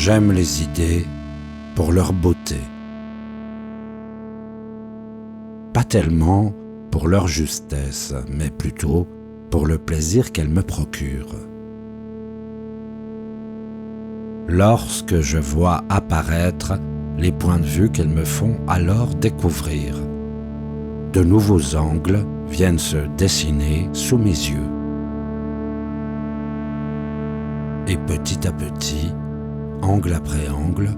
J'aime les idées pour leur beauté. Pas tellement pour leur justesse, mais plutôt pour le plaisir qu'elles me procurent. Lorsque je vois apparaître les points de vue qu'elles me font alors découvrir, de nouveaux angles viennent se dessiner sous mes yeux. Et petit à petit, angle après angle,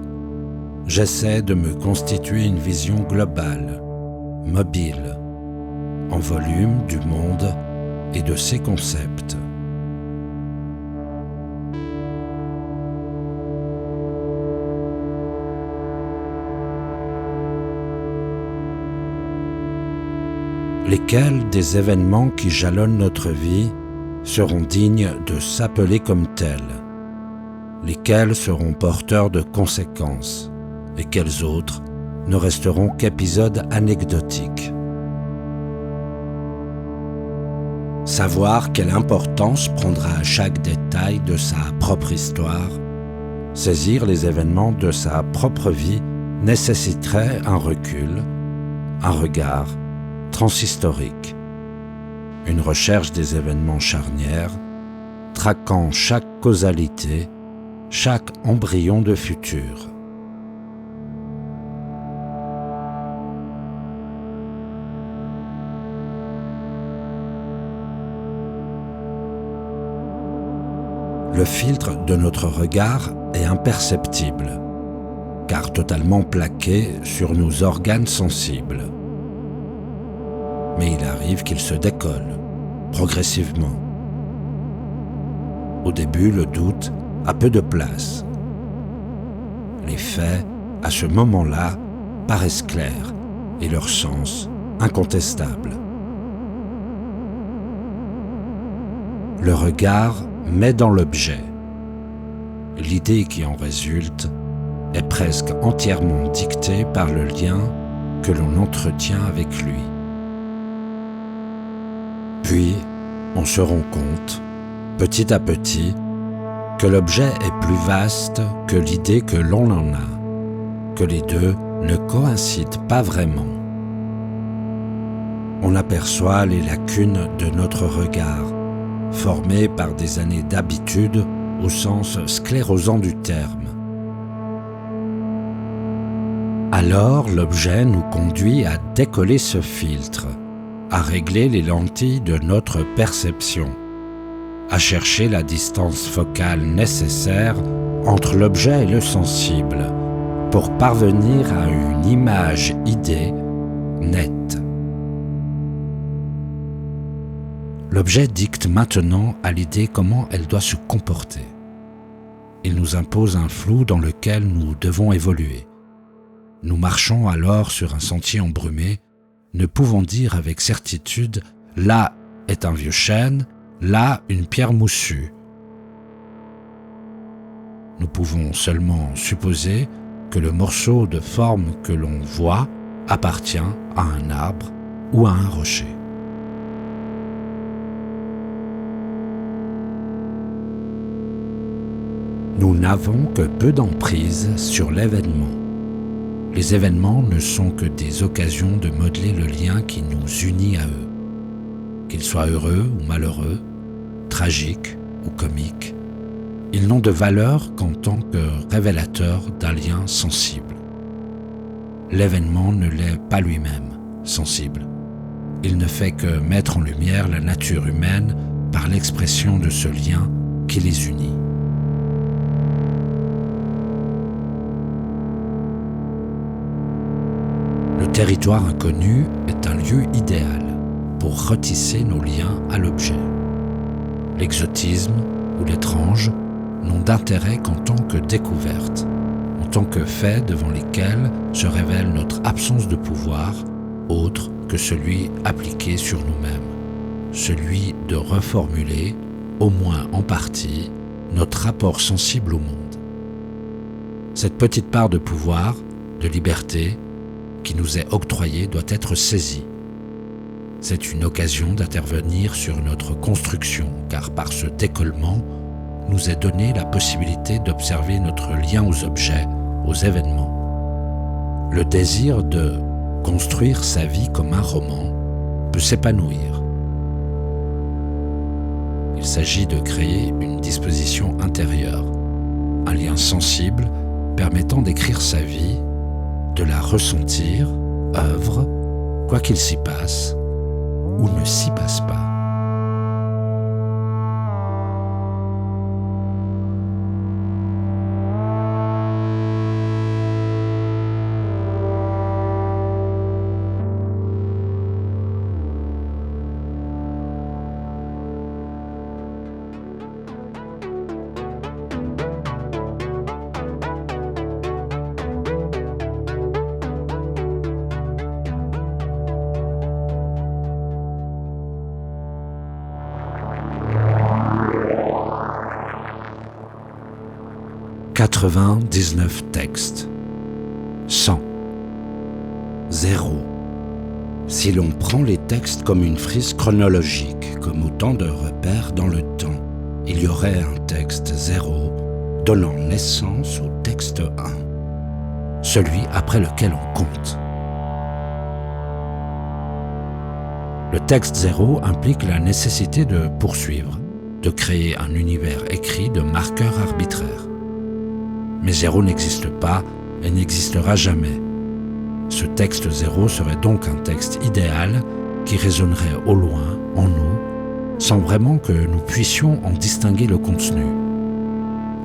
j'essaie de me constituer une vision globale, mobile, en volume du monde et de ses concepts. Lesquels des événements qui jalonnent notre vie seront dignes de s'appeler comme tels? Lesquels seront porteurs de conséquences? Et quels autres ne resteront qu'épisodes anecdotiques? Savoir quelle importance prendra chaque détail de sa propre histoire, saisir les événements de sa propre vie nécessiterait un recul, un regard transhistorique, une recherche des événements charnières, traquant chaque causalité, chaque embryon de futur. Le filtre de notre regard est imperceptible, car totalement plaqué sur nos organes sensibles. Mais il arrive qu'il se décolle, progressivement. Au début, le doute a peu de place. Les faits, à ce moment-là, paraissent clairs et leur sens incontestable. Le regard met dans l'objet. L'idée qui en résulte est presque entièrement dictée par le lien que l'on entretient avec lui. Puis, on se rend compte, petit à petit, que l'objet est plus vaste que l'idée que l'on en a, que les deux ne coïncident pas vraiment. On aperçoit les lacunes de notre regard, formées par des années d'habitude au sens sclérosant du terme. Alors, l'objet nous conduit à décoller ce filtre, à régler les lentilles de notre perception, à chercher la distance focale nécessaire entre l'objet et le sensible pour parvenir à une image-idée nette. L'objet dicte maintenant à l'idée comment elle doit se comporter. Il nous impose un flou dans lequel nous devons évoluer. Nous marchons alors sur un sentier embrumé, ne pouvons dire avec certitude « là est un vieux chêne, là une pierre moussue ». Nous pouvons seulement supposer que le morceau de forme que l'on voit appartient à un arbre ou à un rocher. Nous n'avons que peu d'emprise sur l'événement. Les événements ne sont que des occasions de modeler le lien qui nous unit à eux. Qu'ils soient heureux ou malheureux, tragiques ou comiques, ils n'ont de valeur qu'en tant que révélateurs d'un lien sensible. L'événement ne l'est pas lui-même, sensible. Il ne fait que mettre en lumière la nature humaine par l'expression de ce lien qui les unit. Le territoire inconnu est un lieu idéal pour retisser nos liens à l'objet. L'exotisme ou l'étrange n'ont d'intérêt qu'en tant que découverte, en tant que faits devant lesquels se révèle notre absence de pouvoir, autre que celui appliqué sur nous-mêmes, celui de reformuler, au moins en partie, notre rapport sensible au monde. Cette petite part de pouvoir, de liberté, qui nous est octroyée doit être saisie. C'est une occasion d'intervenir sur notre construction, car par ce décollement, nous est donné la possibilité d'observer notre lien aux objets, aux événements. Le désir de construire sa vie comme un roman peut s'épanouir. Il s'agit de créer une disposition intérieure, un lien sensible permettant d'écrire sa vie, de la ressentir, œuvre, quoi qu'il s'y passe ou ne s'y passe pas. « 99 textes, 100, 0. Si l'on prend les textes comme une frise chronologique, comme autant de repères dans le temps, il y aurait un texte 0 donnant naissance au texte 1, celui après lequel on compte. Le texte 0 implique la nécessité de poursuivre, de créer un univers écrit de marqueurs arbitraires. Mais 0 n'existe pas et n'existera jamais. Ce texte 0 serait donc un texte idéal qui résonnerait au loin, en nous, sans vraiment que nous puissions en distinguer le contenu.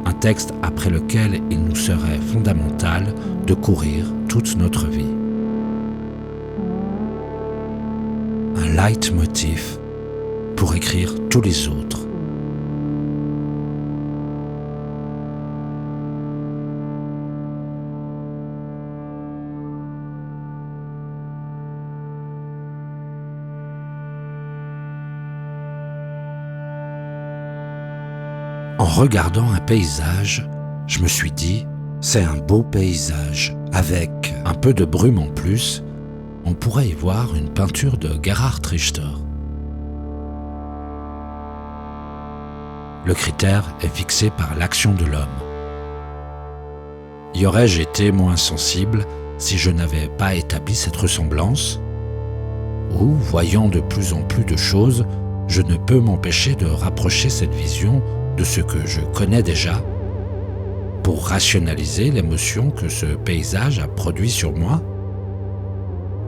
Un texte après lequel il nous serait fondamental de courir toute notre vie. Un leitmotiv pour écrire tous les autres. En regardant un paysage, je me suis dit, c'est un beau paysage. Avec un peu de brume en plus, on pourrait y voir une peinture de Gerhard Richter. Le critère est fixé par l'action de l'homme. Y aurais-je été moins sensible si je n'avais pas établi cette ressemblance? Ou, voyant de plus en plus de choses, je ne peux m'empêcher de rapprocher cette vision de ce que je connais déjà, pour rationaliser l'émotion que ce paysage a produit sur moi.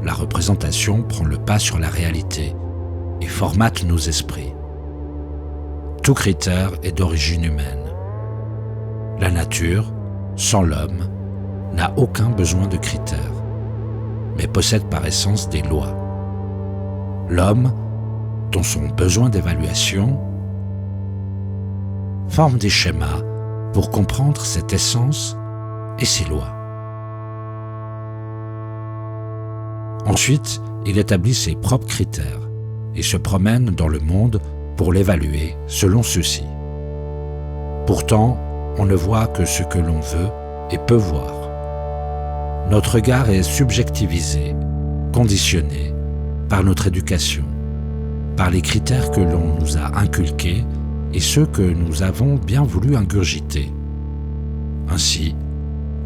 La représentation prend le pas sur la réalité et formate nos esprits. Tout critère est d'origine humaine. La nature, sans l'homme, n'a aucun besoin de critères, mais possède par essence des lois. L'homme, dans son besoin d'évaluation, forme des schémas pour comprendre cette essence et ses lois. Ensuite, il établit ses propres critères et se promène dans le monde pour l'évaluer selon ceux-ci. Pourtant, on ne voit que ce que l'on veut et peut voir. Notre regard est subjectivisé, conditionné par notre éducation, par les critères que l'on nous a inculqués et ceux que nous avons bien voulu ingurgiter. Ainsi,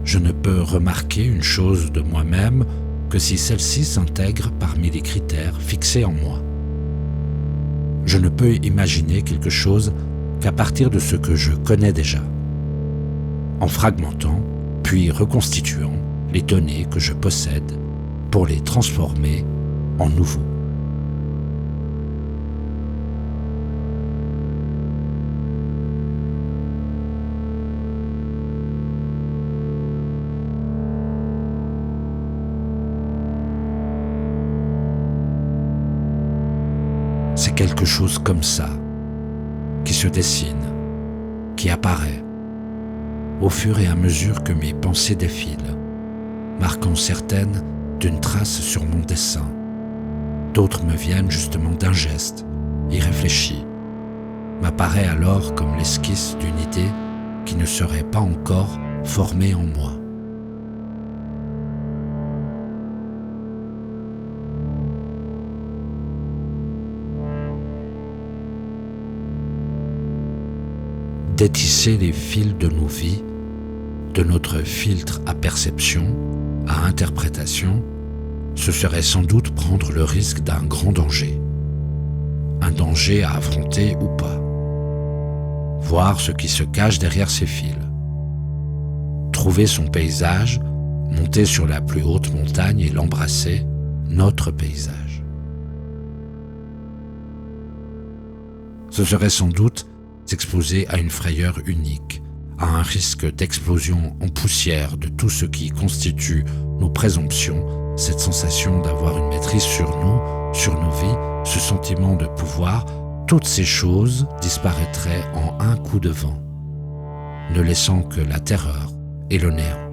je ne peux remarquer une chose de moi-même que si celle-ci s'intègre parmi les critères fixés en moi. Je ne peux imaginer quelque chose qu'à partir de ce que je connais déjà, en fragmentant, puis reconstituant les données que je possède pour les transformer en nouveaux. C'est quelque chose comme ça, qui se dessine, qui apparaît, au fur et à mesure que mes pensées défilent, marquant certaines d'une trace sur mon dessin. D'autres me viennent justement d'un geste, irréfléchi, m'apparaît alors comme l'esquisse d'une idée qui ne serait pas encore formée en moi. Détisser les fils de nos vies, de notre filtre à perception, à interprétation, ce serait sans doute prendre le risque d'un grand danger. Un danger à affronter ou pas. Voir ce qui se cache derrière ces fils. Trouver son paysage, monter sur la plus haute montagne et l'embrasser, notre paysage. Ce serait sans doute s'exposer à une frayeur unique, à un risque d'explosion en poussière de tout ce qui constitue nos présomptions, cette sensation d'avoir une maîtrise sur nous, sur nos vies, ce sentiment de pouvoir, toutes ces choses disparaîtraient en un coup de vent, ne laissant que la terreur et le néant.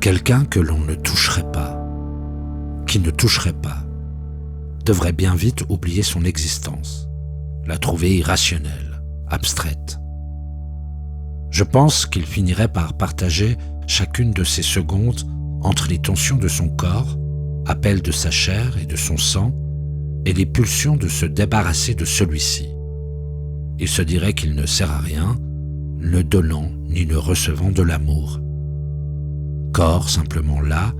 Quelqu'un que l'on ne toucherait pas, qui ne toucherait pas, devrait bien vite oublier son existence, la trouver irrationnelle, abstraite. Je pense qu'il finirait par partager chacune de ces secondes entre les tensions de son corps, appels de sa chair et de son sang, et les pulsions de se débarrasser de celui-ci. Il se dirait qu'il ne sert à rien, ne donnant ni ne recevant de l'amour. Corps simplement là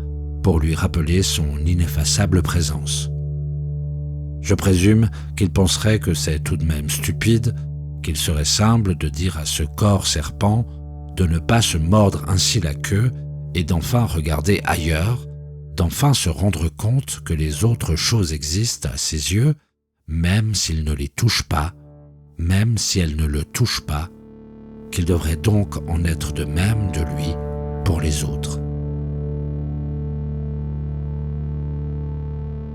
pour lui rappeler son ineffaçable présence. Je présume qu'il penserait que c'est tout de même stupide, qu'il serait simple de dire à ce corps serpent de ne pas se mordre ainsi la queue et d'enfin regarder ailleurs, d'enfin se rendre compte que les autres choses existent à ses yeux, même s'il ne les touche pas, même si elles ne le touchent pas, qu'il devrait donc en être de même de lui pour les autres.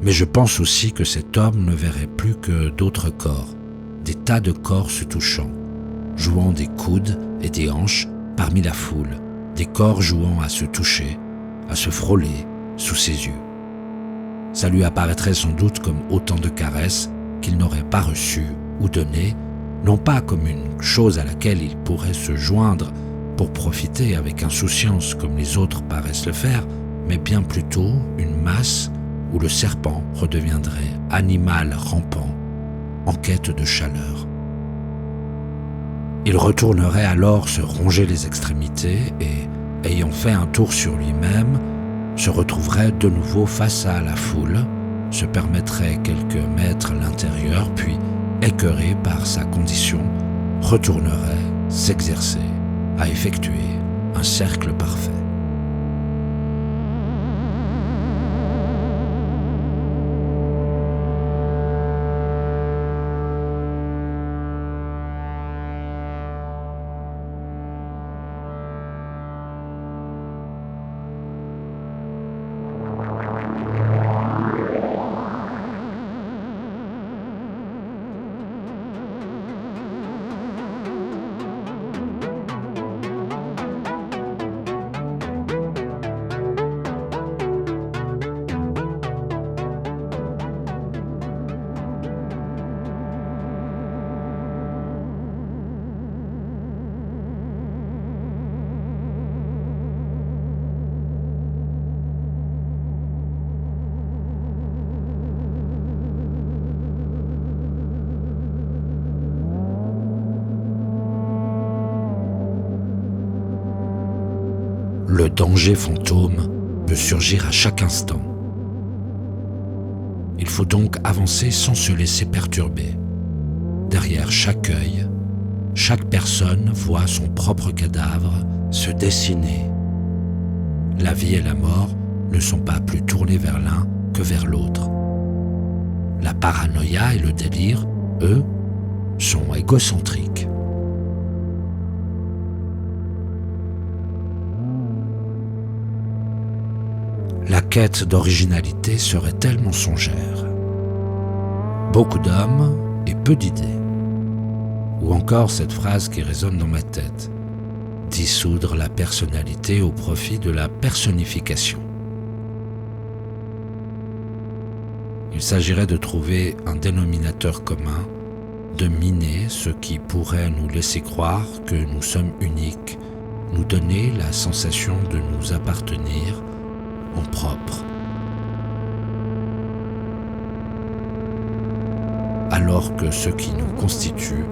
Mais je pense aussi que cet homme ne verrait plus que d'autres corps, des tas de corps se touchant, jouant des coudes et des hanches parmi la foule, des corps jouant à se toucher, à se frôler sous ses yeux. Ça lui apparaîtrait sans doute comme autant de caresses qu'il n'aurait pas reçues ou données, non pas comme une chose à laquelle il pourrait se joindre pour profiter avec insouciance comme les autres paraissent le faire, mais bien plutôt une masse où le serpent redeviendrait animal rampant, en quête de chaleur. Il retournerait alors se ronger les extrémités et, ayant fait un tour sur lui-même, se retrouverait de nouveau face à la foule, se permettrait quelques mètres à l'intérieur, puis, écœuré par sa condition, retournerait s'exercer à effectuer un cercle parfait. Le danger fantôme peut surgir à chaque instant. Il faut donc avancer sans se laisser perturber. Derrière chaque œil, chaque personne voit son propre cadavre se dessiner. La vie et la mort ne sont pas plus tournés vers l'un que vers l'autre. La paranoïa et le délire, eux, sont égocentriques. La quête d'originalité serait-elle mensongère? Beaucoup d'hommes et peu d'idées. Ou encore cette phrase qui résonne dans ma tête: dissoudre la personnalité au profit de la personnification. Il s'agirait de trouver un dénominateur commun, de miner ce qui pourrait nous laisser croire que nous sommes uniques, nous donner la sensation de nous appartenir en propre, alors que ce qui nous constitue,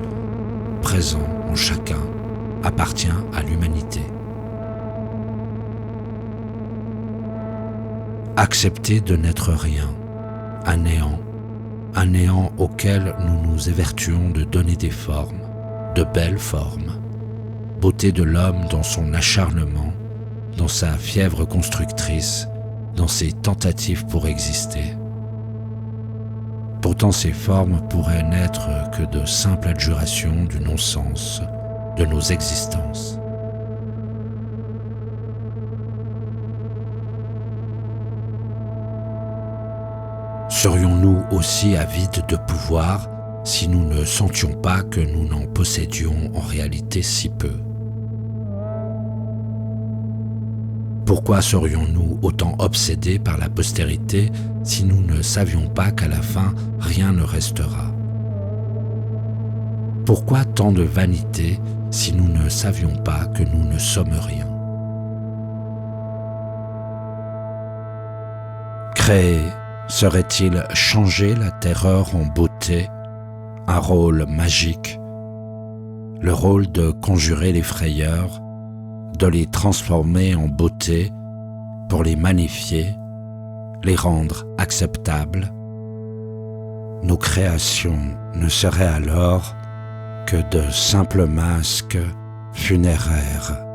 présent en chacun, appartient à l'humanité. Accepter de n'être rien, un néant auquel nous nous évertuons de donner des formes, de belles formes, beauté de l'homme dans son acharnement, dans sa fièvre constructrice, dans ses tentatives pour exister. Pourtant ces formes pourraient n'être que de simples adjurations du non-sens de nos existences. Serions-nous aussi avides de pouvoir si nous ne sentions pas que nous n'en possédions en réalité si peu? Pourquoi serions-nous autant obsédés par la postérité si nous ne savions pas qu'à la fin rien ne restera? Pourquoi tant de vanité si nous ne savions pas que nous ne sommes rien? Créer serait-il changer la terreur en beauté, un rôle magique, le rôle de conjurer les frayeurs, de les transformer en beauté pour les magnifier, les rendre acceptables? Nos créations ne seraient alors que de simples masques funéraires.